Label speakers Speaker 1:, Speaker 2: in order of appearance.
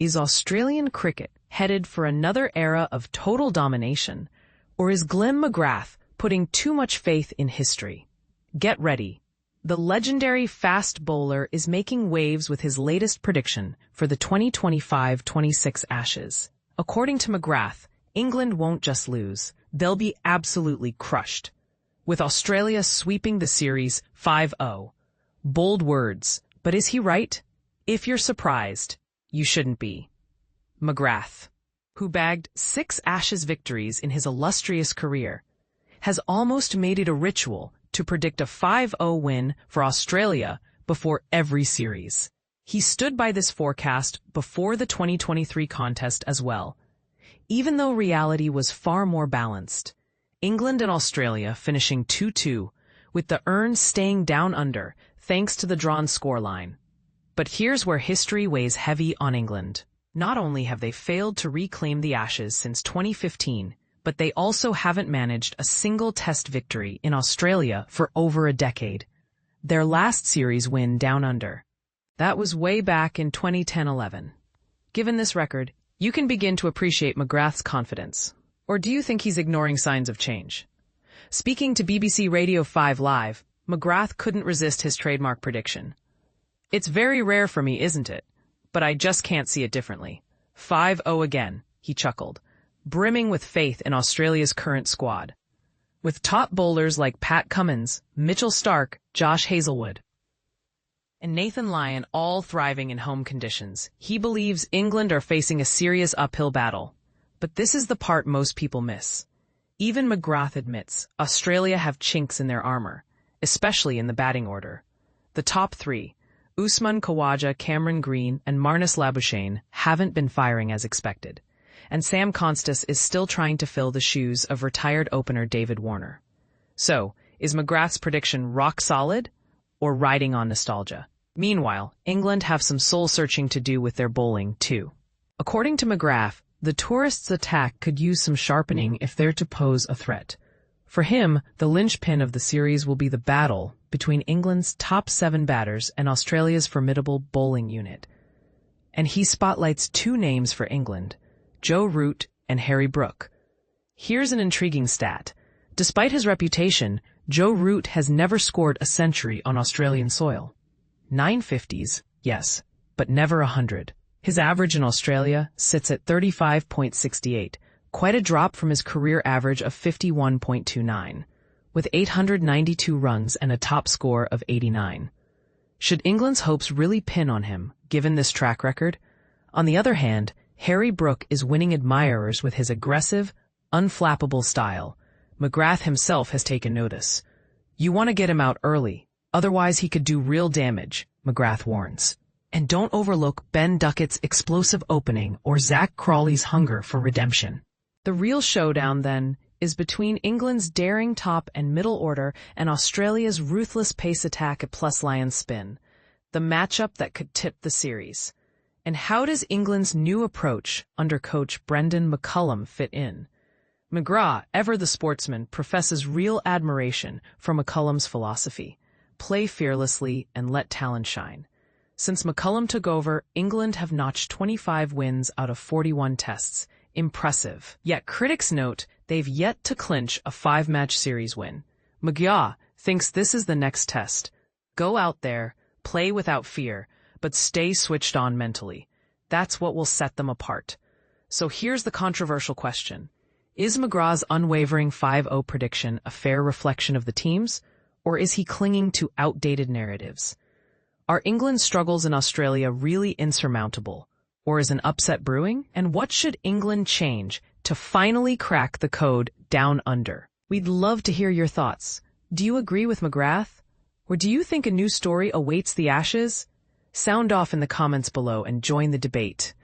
Speaker 1: Is Australian cricket headed for another era of total domination, or is Glenn McGrath putting too much faith in history? Get ready. The legendary fast bowler is making waves with his latest prediction for the 2025-26 Ashes. According to McGrath, England won't just lose, they'll be absolutely crushed, with Australia sweeping the series 5-0. Bold words, but is he right? If you're surprised, you shouldn't be. McGrath, who bagged 6 Ashes victories in his illustrious career, has almost made it a ritual to predict a 5-0 win for Australia before every series. He stood by this forecast before the 2023 contest as well. Even though reality was far more balanced, England and Australia finishing 2-2, with the urns staying down under thanks to the drawn scoreline. But here's where history weighs heavy on England. Not only have they failed to reclaim the Ashes since 2015, but they also haven't managed a single Test victory in Australia for over a decade. Their last series win down under, that was way back in 2010-11. Given this record, you can begin to appreciate McGrath's confidence. Or do you think he's ignoring signs of change? Speaking to BBC Radio 5 Live, McGrath couldn't resist his trademark prediction. It's very rare for me, isn't it? But I just can't see it differently. 5-0 again, he chuckled, brimming with faith in Australia's current squad. With top bowlers like Pat Cummins, Mitchell Starc, Josh Hazlewood, and Nathan Lyon all thriving in home conditions, he believes England are facing a serious uphill battle. But this is the part most people miss. Even McGrath admits Australia have chinks in their armor, especially in the batting order. The top 3, Usman Khawaja, Cameron Green, and Marnus Labuschagne, haven't been firing as expected, and Sam Constas is still trying to fill the shoes of retired opener David Warner. So, is McGrath's prediction rock solid, or riding on nostalgia? Meanwhile, England have some soul-searching to do with their bowling, too. According to McGrath, the tourists' attack could use some sharpening if they're to pose a threat. For him, the linchpin of the series will be the battle between England's top 7 batters and Australia's formidable bowling unit. And he spotlights 2 names for England, Joe Root and Harry Brook. Here's an intriguing stat. Despite his reputation, Joe Root has never scored a century on Australian soil. 9 50s, yes, but never 100. His average in Australia sits at 35.68, quite a drop from his career average of 51.29, with 892 runs and a top score of 89. Should England's hopes really pin on him, given this track record? On the other hand, Harry Brook is winning admirers with his aggressive, unflappable style. McGrath himself has taken notice. You want to get him out early, otherwise he could do real damage, McGrath warns. And don't overlook Ben Duckett's explosive opening or Zach Crawley's hunger for redemption. The real showdown, then, is between England's daring top and middle order and Australia's ruthless pace attack at plus Lion spin, the matchup that could tip the series. And how does England's new approach under coach Brendan McCullum fit in? McGrath, ever the sportsman, professes real admiration for McCullum's philosophy. Play fearlessly and let talent shine. Since McCullum took over, England have notched 25 wins out of 41 tests. Impressive. Yet critics note they've yet to clinch a 5-match series win. McGrath thinks this is the next test. Go out there, play without fear, but stay switched on mentally. That's what will set them apart. So here's the controversial question. Is McGrath's unwavering 5-0 prediction a fair reflection of the teams, or is he clinging to outdated narratives? Are England's struggles in Australia really insurmountable, or is an upset brewing? And what should England change to finally crack the code down under? We'd love to hear your thoughts. Do you agree with McGrath? Or do you think a new story awaits the Ashes? Sound off in the comments below and join the debate.